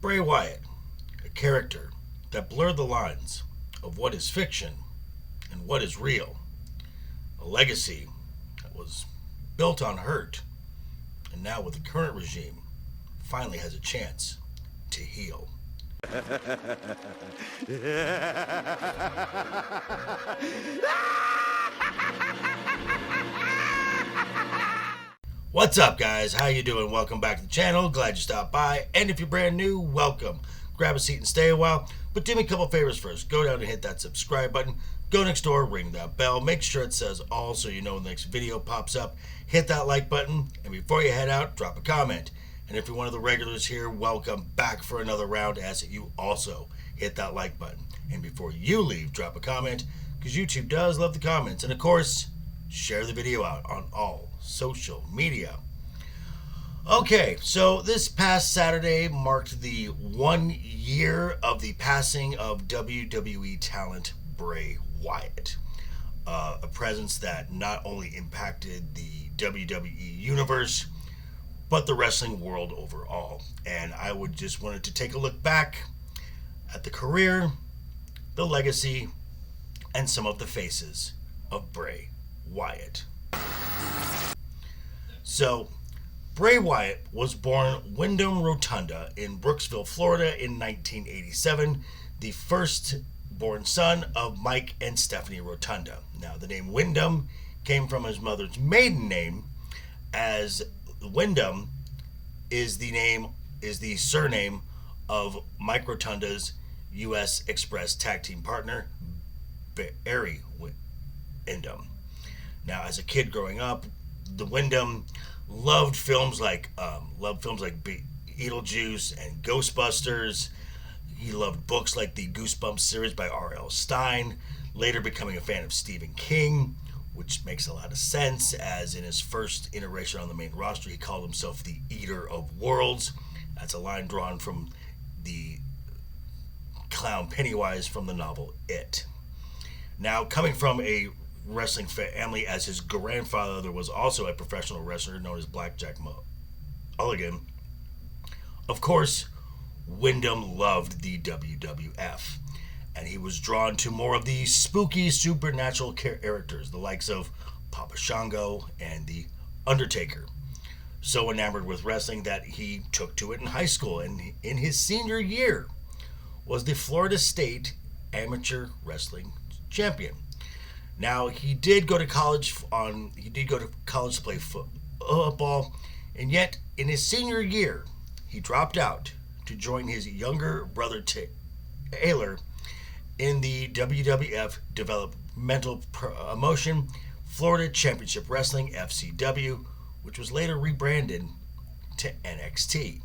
Bray Wyatt, a character that blurred the lines of what is fiction and what is real. A legacy that was built on hurt, and now with the current regime, finally has a chance to heal. What's up, guys? How you doing? Welcome back to the channel. Glad you stopped by. And if you're brand new, welcome. Grab a seat and stay a while. But do me a couple favors first. Go down and hit that subscribe button. Go next door, ring that bell. Make sure it says all so you know when the next video pops up. Hit that like button. And before you head out, drop a comment. And if you're one of the regulars here, welcome back for another round. Ask that you also hit that like button. And before you leave, drop a comment, because YouTube does love the comments. And of course, share the video out on all social media. Okay, so this past Saturday marked the 1 year of the passing of WWE talent Bray Wyatt. A presence that not only impacted the WWE universe, but the wrestling world overall. And I would just wanted to take a look back at the career, the legacy, and some of the faces of Bray Wyatt. So, Bray Wyatt was born Wyndham Rotunda in Brooksville, Florida in 1987, the first-born son of Mike and Stephanie Rotunda. Now, the name Wyndham came from his mother's maiden name, as Wyndham is the surname of Mike Rotunda's U.S. Express tag team partner, Barry Windham. Now, as a kid growing up, the Wyndham loved films like Beetlejuice and Ghostbusters. He loved books like the Goosebumps series by R.L. Stine, later becoming a fan of Stephen King, which makes a lot of sense, as in his first iteration on the main roster, he called himself the Eater of Worlds. That's a line drawn from the clown Pennywise from the novel It. Now, coming from a wrestling family, as his grandfather was also a professional wrestler known as Blackjack Mulligan, of course, Wyndham loved the WWF, and he was drawn to more of the spooky supernatural characters, the likes of Papa Shango and the Undertaker. So enamored with wrestling that he took to it in high school, and in his senior year was the Florida State Amateur Wrestling Champion. Now, he did go to college to play football, and yet in his senior year, he dropped out to join his younger brother Taylor in the WWF Developmental Promotion Florida Championship Wrestling, FCW, which was later rebranded to NXT.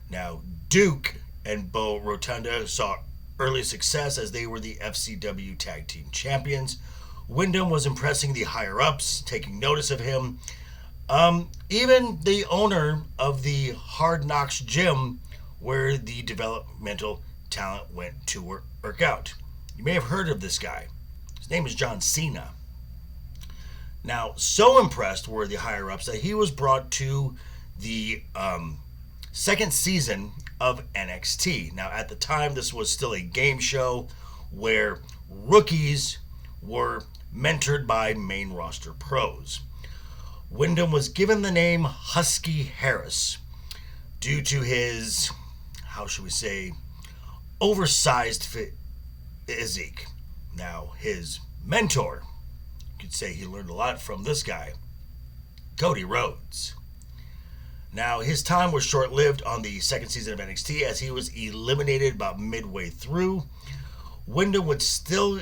Now, Duke and Bo Rotunda saw early success as they were the FCW Tag Team Champions. Wyndham was impressing the higher-ups, taking notice of him. Even the owner of the Hard Knocks gym, where the developmental talent went to work out. You may have heard of this guy. His name is John Cena. Now, so impressed were the higher-ups that he was brought to the second season of NXT. Now, at the time, this was still a game show where rookies were mentored by main roster pros. Wyndham was given the name Husky Harris due to his, oversized physique. Now, his mentor, you could say he learned a lot from this guy, Cody Rhodes. Now, his time was short-lived on the second season of NXT, as he was eliminated about midway through. Wyndham would still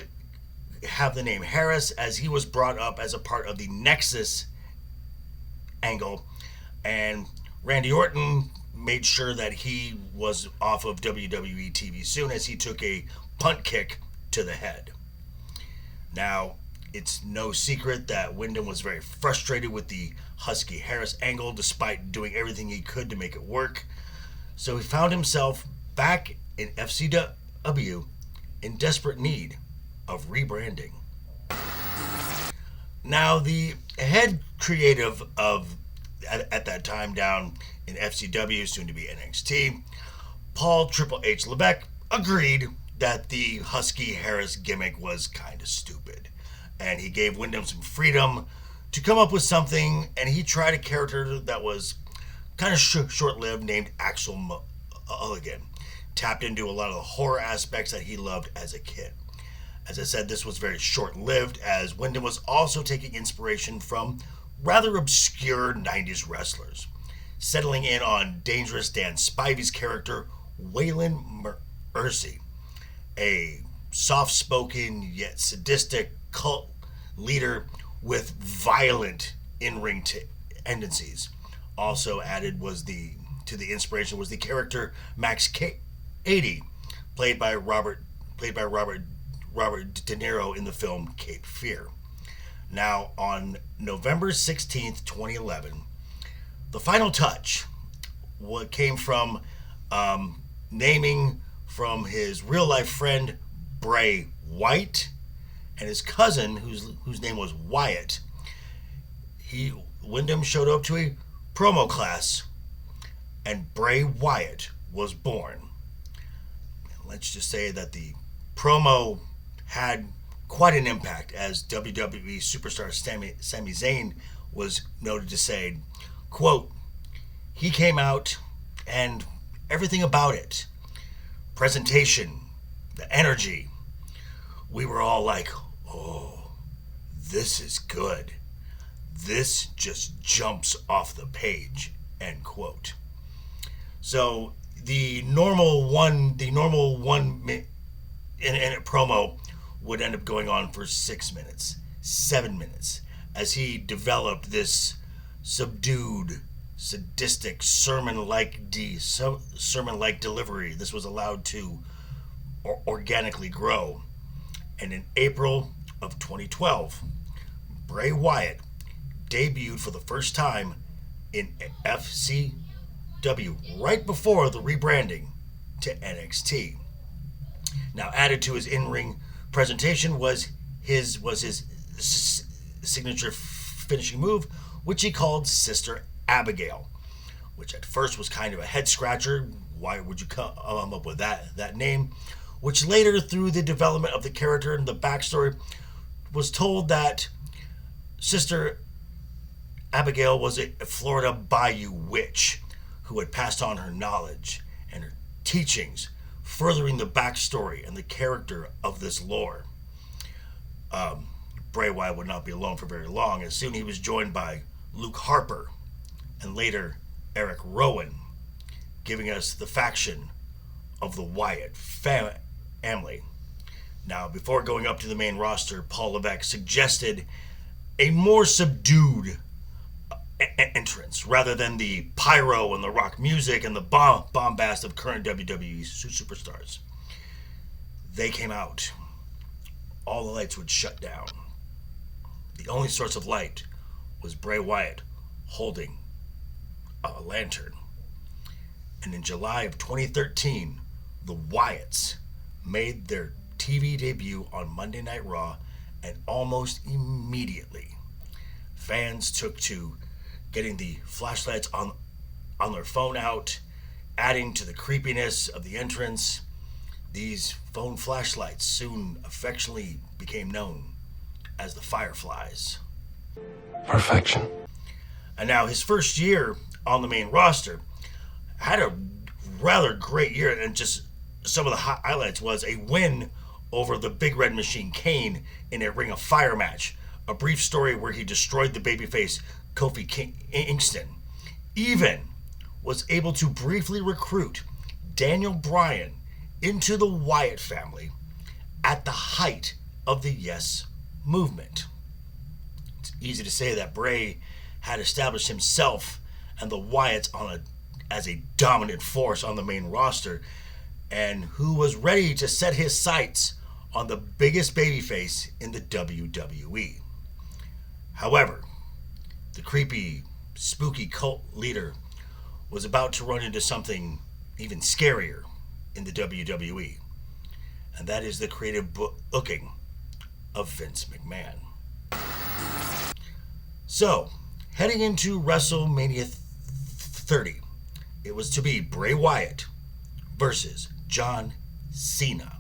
have the name Harris, as he was brought up as a part of the Nexus angle, and Randy Orton made sure that he was off of WWE TV soon, as he took a punt kick to the head. Now, it's no secret that Wyndham was very frustrated with the Husky Harris angle, despite doing everything he could to make it work. So he found himself back in FCW in desperate need of rebranding. Now, the head creative of at that time down in FCW, soon to be NXT, Paul Triple H Levesque agreed that the Husky Harris gimmick was kind of stupid, and he gave Wyndham some freedom to come up with something, and he tried a character that was kind of short-lived named Axel Mulligan. Tapped into a lot of the horror aspects that he loved as a kid. As I said, this was very short-lived, as Wyndham was also taking inspiration from rather obscure 90s wrestlers, settling in on Dangerous Dan Spivey's character, Waylon Mercy, a soft-spoken yet sadistic cult leader with violent in-ring tendencies. Also added to the inspiration was the character Max Cady, played by Robert De Niro in the film Cape Fear. Now, on November 16th, 2011, the final touch came from naming from his real-life friend Bray Wyatt and his cousin, whose name was Wyatt. Wyndham showed up to a promo class, and Bray Wyatt was born. Let's just say that the promo had quite an impact, as WWE superstar Sami Zayn was noted to say, quote, "He came out and everything about it, presentation, the energy, we were all like, oh, this is good. This just jumps off the page," end quote. So the normal one minute promo would end up going on for 6 minutes, 7 minutes, as he developed this subdued, sadistic sermon-like delivery. This was allowed to organically grow. And in April of 2012, Bray Wyatt debuted for the first time in FCW right before the rebranding to NXT. Now, added to his in-ring presentation was his signature finishing move, which he called Sister Abigail, which at first was kind of a head scratcher. Why would you come up with that name? Which later, through the development of the character and the backstory, was told that Sister Abigail was a Florida Bayou witch who had passed on her knowledge and her teachings, furthering the backstory and the character of this lore. Bray Wyatt would not be alone for very long, as soon he was joined by Luke Harper and later Eric Rowan, giving us the faction of the Wyatt family. Now, before going up to the main roster, Paul Levesque suggested a more subdued entrance rather than the pyro and the rock music and the bombast of current WWE superstars. They came out. All the lights would shut down. The only source of light was Bray Wyatt holding a lantern. And in July of 2013, the Wyatts made their TV debut on Monday Night Raw, and almost immediately, fans took to getting the flashlights on their phone out, adding to the creepiness of the entrance. These phone flashlights soon affectionately became known as the Fireflies. Perfection. And now his first year on the main roster had a rather great year, and just some of the highlights was a win over the Big Red Machine Kane in a Ring of Fire match, a brief story where he destroyed the babyface Kofi Kingston. Even was able to briefly recruit Daniel Bryan into the Wyatt family at the height of the Yes movement. It's easy to say that Bray had established himself and the Wyatts as a dominant force on the main roster, and who was ready to set his sights on the biggest babyface in the WWE. However, the creepy, spooky cult leader was about to run into something even scarier in the WWE, and that is the creative booking of Vince McMahon. So, heading into WrestleMania 30, it was to be Bray Wyatt versus John Cena.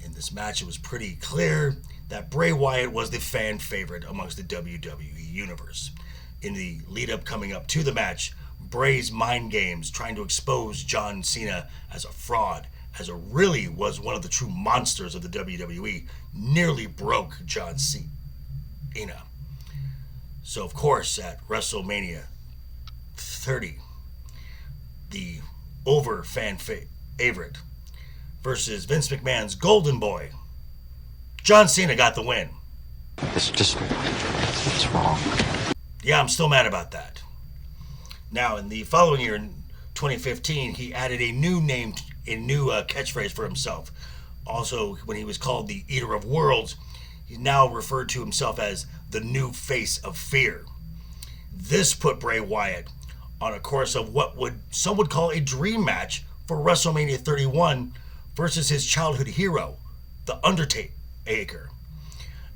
In this match, it was pretty clear that Bray Wyatt was the fan favorite amongst the WWE Universe. In the lead up coming up to the match, Bray's mind games trying to expose John Cena as a fraud, as a really was one of the true monsters of the WWE, nearly broke John Cena. So of course at WrestleMania 30, the over fan favorite versus Vince McMahon's golden boy, John Cena got the win. It's wrong. Yeah, I'm still mad about that. Now, in the following year, in 2015, he added a new catchphrase for himself. Also, when he was called the Eater of Worlds, he now referred to himself as the new face of fear. This put Bray Wyatt on a course of what some would call a dream match for WrestleMania 31 versus his childhood hero, The Undertaker.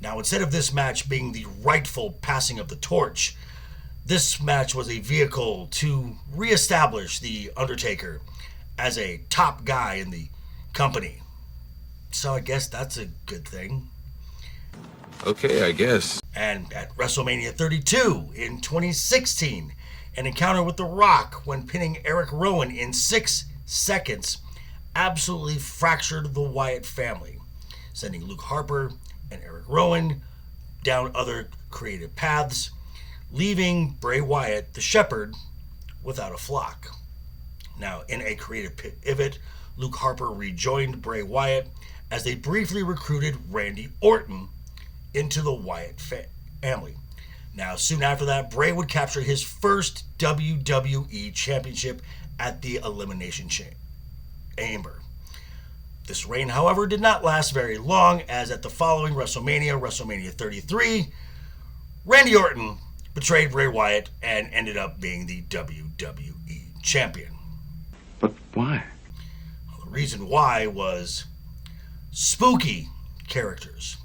Now, instead of this match being the rightful passing of the torch, this match was a vehicle to reestablish The Undertaker as a top guy in the company. So I guess that's a good thing. Okay, I guess. And at WrestleMania 32 in 2016, an encounter with The Rock when pinning Eric Rowan in 6 seconds absolutely fractured the Wyatt family, sending Luke Harper and Eric Rowan down other creative paths, leaving Bray Wyatt, the shepherd, without a flock. Now, in a creative pivot, Luke Harper rejoined Bray Wyatt as they briefly recruited Randy Orton into the Wyatt family. Now, soon after that, Bray would capture his first WWE Championship at the Elimination Chamber. This reign, however, did not last very long, as at the following WrestleMania 33, Randy Orton betrayed Bray Wyatt and ended up being the WWE Champion. But why? Well, the reason why was spooky characters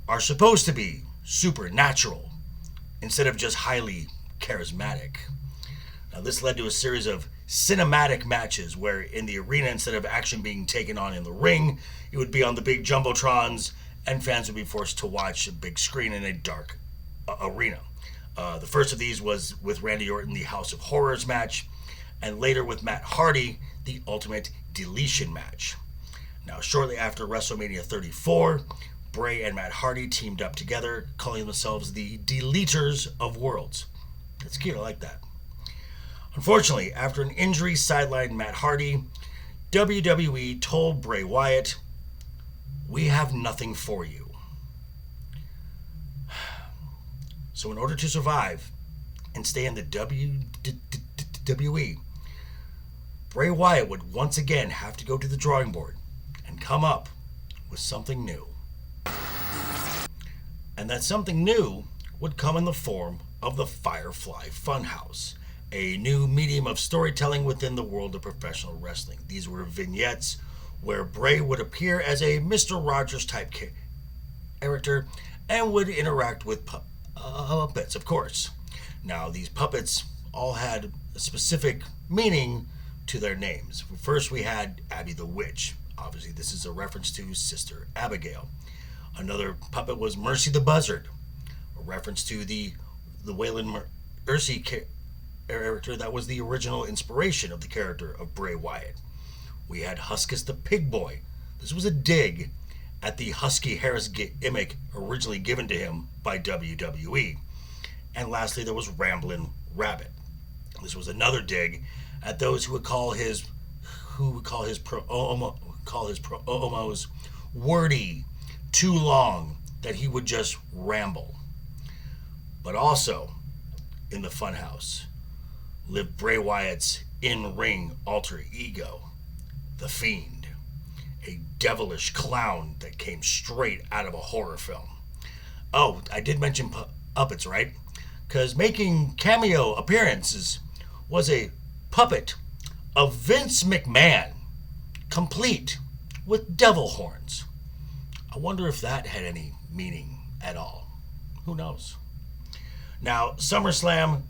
are supposed to be supernatural instead of just highly charismatic. Now, this led to a series of cinematic matches where in the arena, instead of action being taken on in the ring, it would be on the big jumbotrons and fans would be forced to watch a big screen in a dark arena. The first of these was with Randy Orton, the House of Horrors match, and later with Matt Hardy, the Ultimate Deletion match. Now, shortly after WrestleMania 34, Bray and Matt Hardy teamed up together, calling themselves the Deleters of Worlds. That's cute, I like that. Unfortunately, after an injury sidelined Matt Hardy, WWE told Bray Wyatt, "We have nothing for you." So in order to survive and stay in the WWE, Bray Wyatt would once again have to go to the drawing board and come up with something new. And that something new would come in the form of the Firefly Funhouse, a new medium of storytelling within the world of professional wrestling. These were vignettes where Bray would appear as a Mr. Rogers type character and would interact with puppets, of course. Now, these puppets all had a specific meaning to their names. First, we had Abby the Witch. Obviously, this is a reference to Sister Abigail. Another puppet was Mercy the Buzzard, a reference to the Waylon Mercy character that was the original inspiration of the character of Bray Wyatt. We had Huskus the Pig Boy. This was a dig at the Husky Harris gimmick originally given to him by WWE. And lastly, there was Ramblin' Rabbit. This was another dig at those who would call his promos wordy, too long, that he would just ramble. But also, in the Funhouse, lived Bray Wyatt's in-ring alter ego, the Fiend, a devilish clown that came straight out of a horror film. Oh, I did mention puppets, right? Because making cameo appearances was a puppet of Vince McMahon, complete with devil horns. I wonder if that had any meaning at all. Who knows? Now, SummerSlam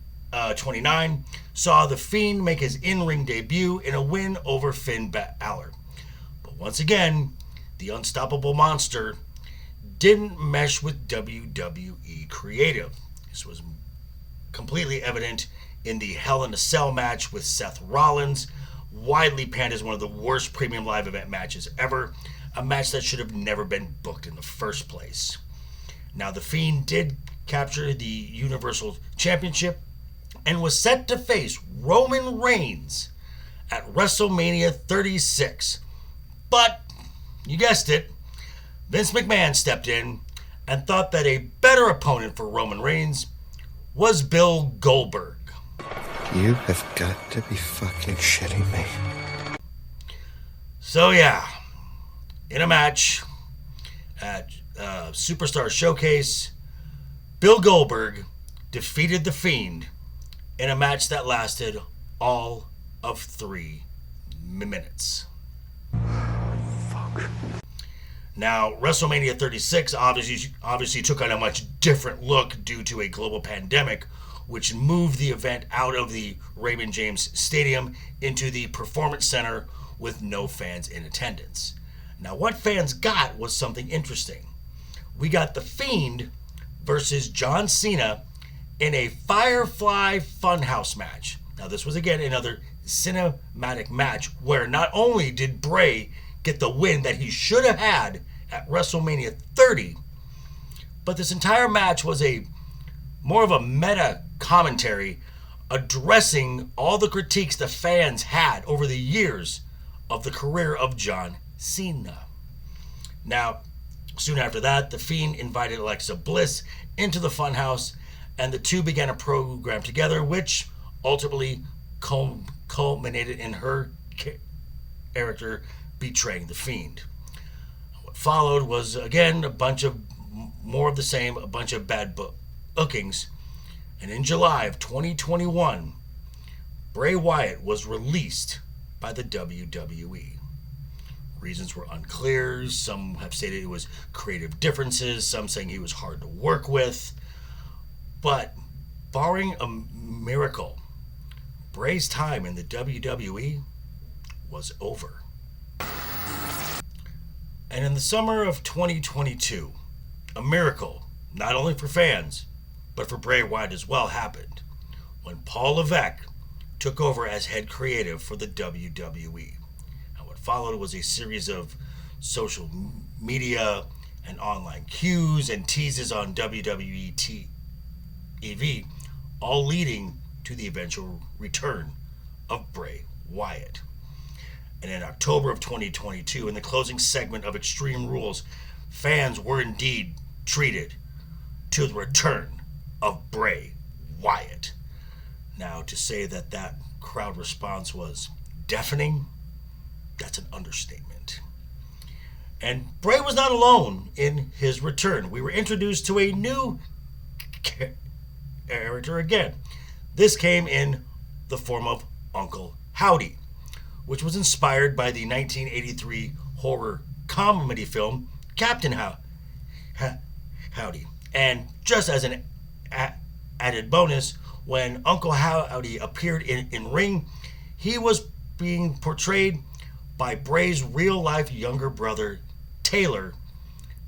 29 saw The Fiend make his in-ring debut in a win over Finn Balor. But once again, the unstoppable monster didn't mesh with WWE creative. This was completely evident in the Hell in a Cell match with Seth Rollins, widely panned as one of the worst premium live event matches ever, a match that should have never been booked in the first place. Now, The Fiend did capture the Universal Championship and was set to face Roman Reigns at WrestleMania 36. But, you guessed it, Vince McMahon stepped in and thought that a better opponent for Roman Reigns was Bill Goldberg. You have got to be fucking shitting me. So yeah, in a match at Superstar Showcase, Bill Goldberg defeated The Fiend in a match that lasted all of 3 minutes. Fuck. Now, WrestleMania 36 obviously took on a much different look due to a global pandemic, which moved the event out of the Raymond James Stadium into the Performance Center with no fans in attendance. Now, what fans got was something interesting. We got The Fiend versus John Cena in a Firefly Funhouse match. Now, this was again another cinematic match where not only did Bray get the win that he should have had at WrestleMania 30, but this entire match was more of a meta commentary addressing all the critiques the fans had over the years of the career of John Cena. Now, soon after that, The Fiend invited Alexa Bliss into the Funhouse, and the two began a program together, which ultimately culminated in her character betraying The Fiend. What followed was, again, a bunch of more of the same, a bunch of bad bookings. And in July of 2021, Bray Wyatt was released by the WWE. Reasons were unclear. Some have stated it was creative differences, some saying he was hard to work with. But barring a miracle, Bray's time in the WWE was over. And in the summer of 2022, a miracle, not only for fans, but for Bray Wyatt as well, happened when Paul Levesque took over as head creative for the WWE. And what followed was a series of social media and online cues and teases on WWE TV, all leading to the eventual return of Bray Wyatt. And in October of 2022, in the closing segment of Extreme Rules, fans were indeed treated to the return of Bray Wyatt. Now, to say that crowd response was deafening, that's an understatement. And Bray was not alone in his return. We were introduced to a new character again. This came in the form of Uncle Howdy, which was inspired by the 1983 horror comedy film Captain Howdy. And just as an added bonus, when Uncle Howdy appeared in ring, he was being portrayed by Bray's real-life younger brother, Taylor,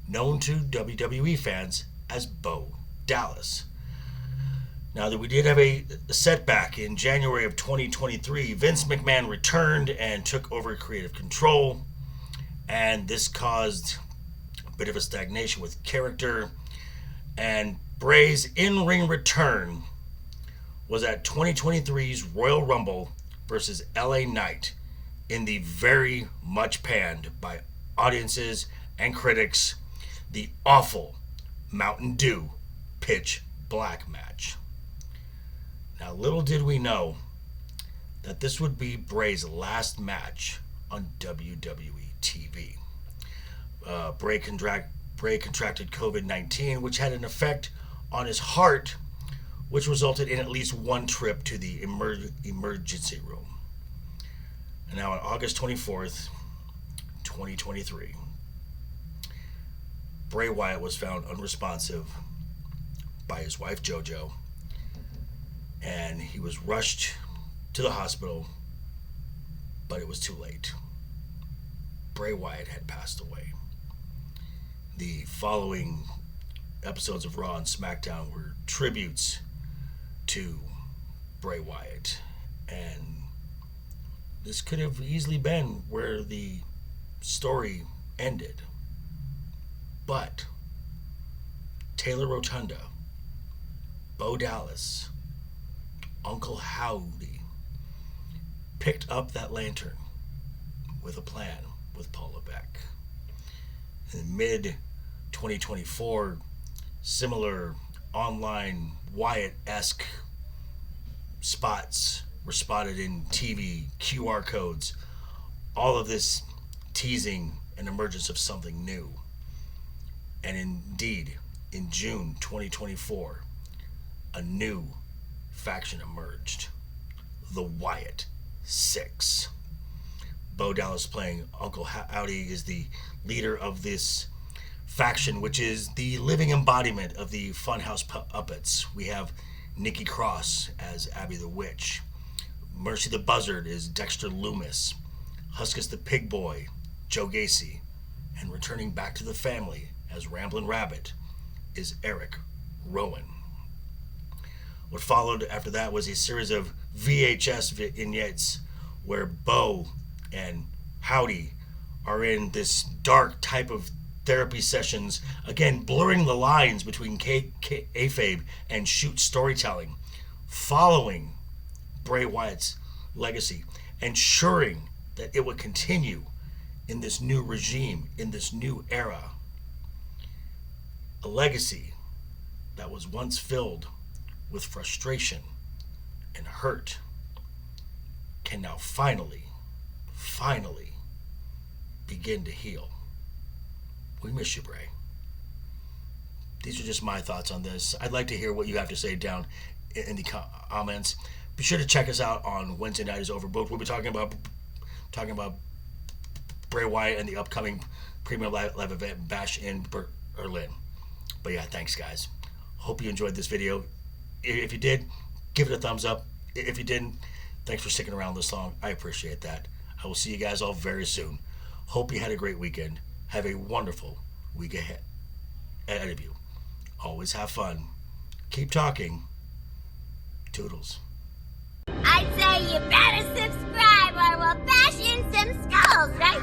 known to WWE fans as Bo Dallas. Now that we did have a setback in January of 2023, Vince McMahon returned and took over creative control, and this caused a bit of a stagnation with character, and Bray's in-ring return was at 2023's Royal Rumble versus LA Knight in the very much panned by audiences and critics, the awful Mountain Dew Pitch Black match. Now, little did we know that this would be Bray's last match on WWE TV. Bray contracted COVID-19, which had an effect on his heart, which resulted in at least one trip to the emergency room. And now on August 24th, 2023, Bray Wyatt was found unresponsive by his wife JoJo and he was rushed to the hospital, but it was too late. Bray Wyatt had passed away. The following episodes of Raw and SmackDown were tributes to Bray Wyatt, and this could have easily been where the story ended. But Taylor Rotunda, Bo Dallas, Uncle Howdy picked up that lantern with a plan with Paul Levesque. In mid-2024, similar online Wyatt-esque spots were spotted in TV, QR codes, all of this teasing an emergence of something new. And indeed, in June 2024, a new faction emerged, the Wyatt Six. Bo Dallas, playing Uncle Howdy, is the leader of this faction, which is the living embodiment of the Funhouse Puppets. We have Nikki Cross as Abby the Witch. Mercy the Buzzard is Dexter Loomis. Huskus the Pig Boy, Joe Gacy. And returning back to the family as Ramblin' Rabbit is Eric Rowan. What followed after that was a series of VHS vignettes where Bo and Howdy are in this dark type of therapy sessions, again blurring the lines between kayfabe and shoot storytelling, following Bray Wyatt's legacy, ensuring that it would continue in this new regime, in this new era. A legacy that was once filled with frustration and hurt can now finally begin to heal. We miss you, Bray. These are just my thoughts on this. I'd like to hear what you have to say down in the comments. Be sure to check us out on Wednesday Night is Overbooked. We'll be talking about Bray Wyatt and the upcoming premium live event Bash in Berlin. But yeah, thanks guys. Hope you enjoyed this video. If you did, give it a thumbs up. If you didn't, thanks for sticking around this long. I appreciate that. I will see you guys all very soon. Hope you had a great weekend. Have a wonderful week ahead of you. Always have fun. Keep talking. Toodles. I'd say you better subscribe or we'll bash in some skulls, right?